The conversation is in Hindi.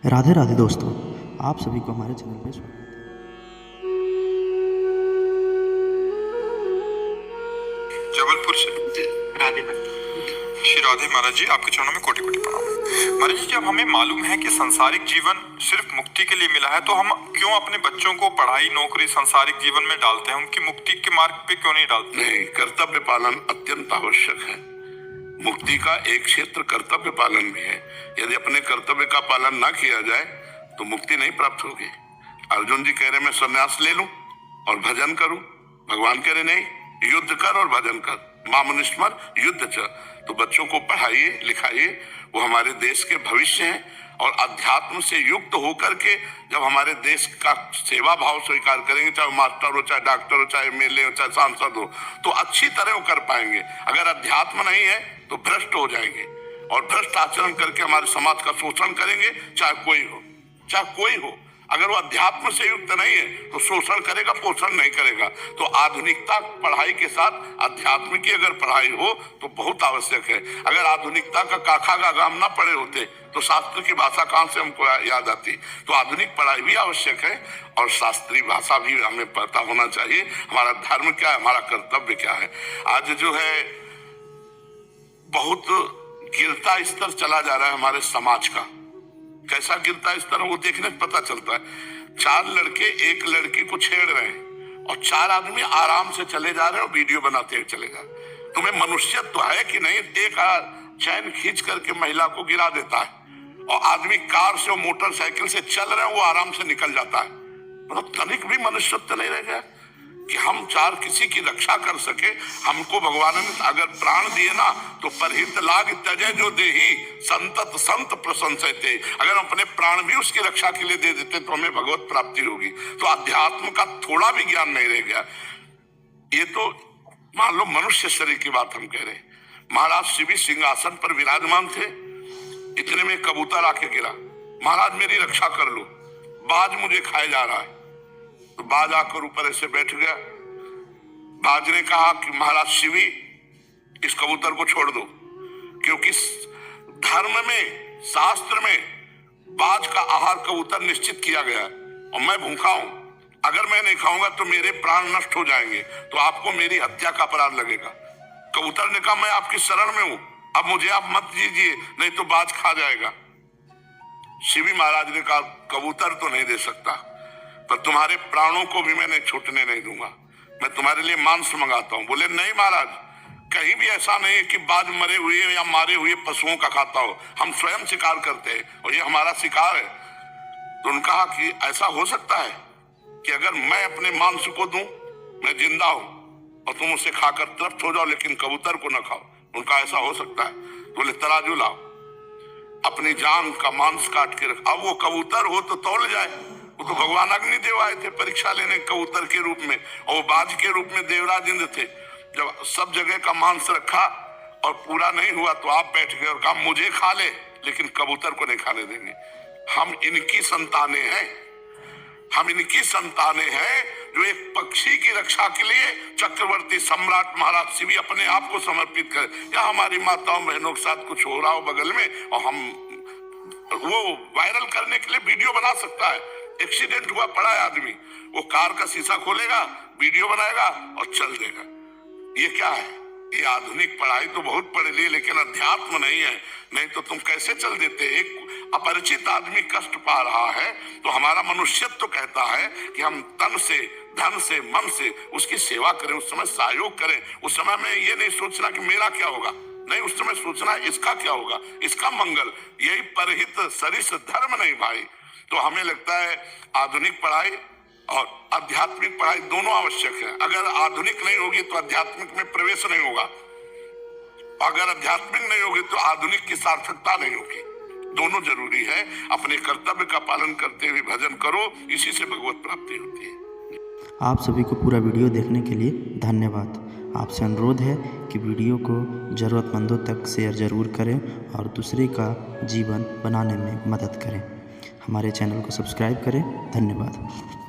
राधे राधे दोस्तों, आप सभी को हमारे चैनल पे स्वागत है। जबलपुर से राधे श्री राधे महाराज जी, आपके चरणों में कोटि कोटि प्रणाम। महाराज जी, जब हमें मालूम है कि सांसारिक जीवन सिर्फ मुक्ति के लिए मिला है, तो हम क्यों अपने बच्चों को पढ़ाई, नौकरी, सांसारिक जीवन में डालते हैं? उनकी मुक्ति के मार्ग पे क्यों नहीं डालते? नहीं, कर्तव्य पालन अत्यंत आवश्यक है। मुक्ति का एक क्षेत्र कर्तव्य पालन भी है। यदि अपने कर्तव्य का पालन ना किया जाए तो मुक्ति नहीं प्राप्त होगी। अर्जुन जी कह रहे मैं संन्यास ले लूं और भजन करूं, भगवान कह रहे नहीं, युद्ध कर और भजन कर, मामनुस्मर युद्ध च। तो बच्चों को पढ़ाइए, लिखाइए, वो हमारे देश के भविष्य हैं। और अध्यात्म से युक्त होकर के जब हमारे देश का सेवा भाव स्वीकार करेंगे, चाहे मास्टर हो, चाहे डॉक्टर हो, चाहे एमएलए हो, चाहे सांसद हो, तो अच्छी तरह वो कर पाएंगे। अगर अध्यात्म नहीं है तो भ्रष्ट हो जाएंगे और भ्रष्ट आचरण करके हमारे समाज का शोषण करेंगे, चाहे कोई हो। अगर वो अध्यात्म से युक्त नहीं है तो शोषण करेगा, पोषण नहीं करेगा। तो आधुनिकता पढ़ाई के साथ अध्यात्म की अगर पढ़ाई हो तो बहुत आवश्यक है। अगर आधुनिकता का काखा का गाम ना पढ़े होते तो शास्त्र की भाषा कहां से हमको याद आती? तो आधुनिक पढ़ाई भी आवश्यक है और शास्त्रीय भाषा भी हमें पता होना चाहिए। हमारा धर्म क्या है, हमारा कर्तव्य क्या है। आज जो है बहुत गिरता स्तर चला जा रहा है हमारे समाज का। कैसा गिरता स्तर है वो देखने से पता चलता है। 4 लड़के एक लड़की को छेड़ रहे हैं और 4 आदमी आराम से चले जा रहे हैं और वीडियो बनाते हुए चले जा रहे हैं। तुम्हें मनुष्यत्व है कि नहीं? एक चैन खींच करके महिला को गिरा देता है और आदमी कार से और मोटरसाइकिल से चल रहे हैं, वो आराम से निकल जाता है। मतलब तनिक भी मनुष्यत्व नहीं रह गया कि हम 4 किसी की रक्षा कर सके। हमको भगवान ने अगर प्राण दिए ना तो परहित लाग त्यजय जो देही संतत संत प्रशंसते। अगर हम अपने प्राण भी उसकी रक्षा के लिए दे देते तो हमें भगवत प्राप्ति होगी। तो अध्यात्म का थोड़ा भी ज्ञान नहीं रह गया। ये तो मान लो मनुष्य शरीर की बात हम कह रहे हैं। महाराज शिव सिंहासन पर विराजमान थे, इतने में कबूतर आके गिरा, महाराज मेरी रक्षा कर लो, बाज मुझे खाए जा रहा है। तो बाज आकर ऊपर ऐसे बैठ गया। बाज ने कहा कि महाराज शिवी, इस कबूतर को छोड़ दो, क्योंकि धर्म में, शास्त्र में बाज का आहार कबूतर निश्चित किया गया है और मैं भूखा हूं। अगर मैं नहीं खाऊंगा तो मेरे प्राण नष्ट हो जाएंगे, तो आपको मेरी हत्या का अपराध लगेगा। कबूतर ने कहा मैं आपकी शरण में हूं, अब मुझे आप मत दीजिए, नहीं तो बाज खा जाएगा। शिवी महाराज ने कहा कबूतर तो नहीं दे सकता, पर तुम्हारे प्राणों को भी मैं छूटने नहीं दूंगा, मैं तुम्हारे लिए मांस मंगाता हूं। बोले नहीं महाराज, कहीं भी ऐसा नहीं है कि बाज मरे हुए या मारे हुए पशुओं का खाता हो, हम स्वयं शिकार करते हैं और ये हमारा शिकार है। तो उन्होंने कहा कि ऐसा हो सकता है कि अगर मैं अपने मांस को दूं, मैं जिंदा हूं और तुम उसे खाकर तृप्त हो जाओ, लेकिन कबूतर को न खाओ। उनका ऐसा हो सकता है? बोले तराजू लाओ, अपनी जान का मांस काट के रख। अब वो कबूतर हो तो तौल जाए। वो तो भगवान अग्निदेव आए थे परीक्षा लेने कबूतर के रूप में, और बाज के रूप में देवराज इंद्र थे। जब सब जगह का मांस रखा और पूरा नहीं हुआ तो आप बैठ गए और कहा मुझे खा ले, लेकिन कबूतर को नहीं खाने देंगे। हम इनकी संतानें हैं, हम इनकी संतानें हैं जो एक पक्षी की रक्षा के लिए चक्रवर्ती सम्राट महाराज शिवी अपने आप को समर्पित करें। या हमारी माताओं बहनों के साथ कुछ हो रहा हो बगल में और हम वो वायरल करने के लिए वीडियो बना सकता है। एक्सीडेंट हुआ पड़ा है आदमी, वो कार का शीशा खोलेगा, वीडियो बनाएगा और चल देगा। ये क्या है? ये आधुनिक पढ़ाई तो बहुत पढ़ ली, लेकिन अध्यात्म नहीं है। नहीं तो तुम कैसे चल देते? एक अपरिचित आदमी कष्ट पा रहा है तो हमारा मनुष्यत्व तो कहता है कि हम तन से, धन से, मन से उसकी सेवा करें, उस समय सहयोग करें। उस समय में ये नहीं सोचना कि मेरा क्या होगा, नहीं, उस समय सोचना इसका क्या होगा, इसका मंगल। यही परहित सरिस धर्म नहीं भाई। तो हमें लगता है आधुनिक पढ़ाई और आध्यात्मिक पढ़ाई दोनों आवश्यक है। अगर आधुनिक नहीं होगी तो आध्यात्मिक में प्रवेश नहीं होगा, अगर आध्यात्मिक नहीं होगी तो आधुनिक की सार्थकता नहीं होगी। दोनों जरूरी है। अपने कर्तव्य का पालन करते हुए भजन करो, इसी से भगवत प्राप्ति होती है। आप सभी को पूरा वीडियो देखने के लिए धन्यवाद। आपसे अनुरोध है कि वीडियो को ज़रूरतमंदों तक शेयर ज़रूर करें और दूसरे का जीवन बनाने में मदद करें। हमारे चैनल को सब्सक्राइब करें। धन्यवाद।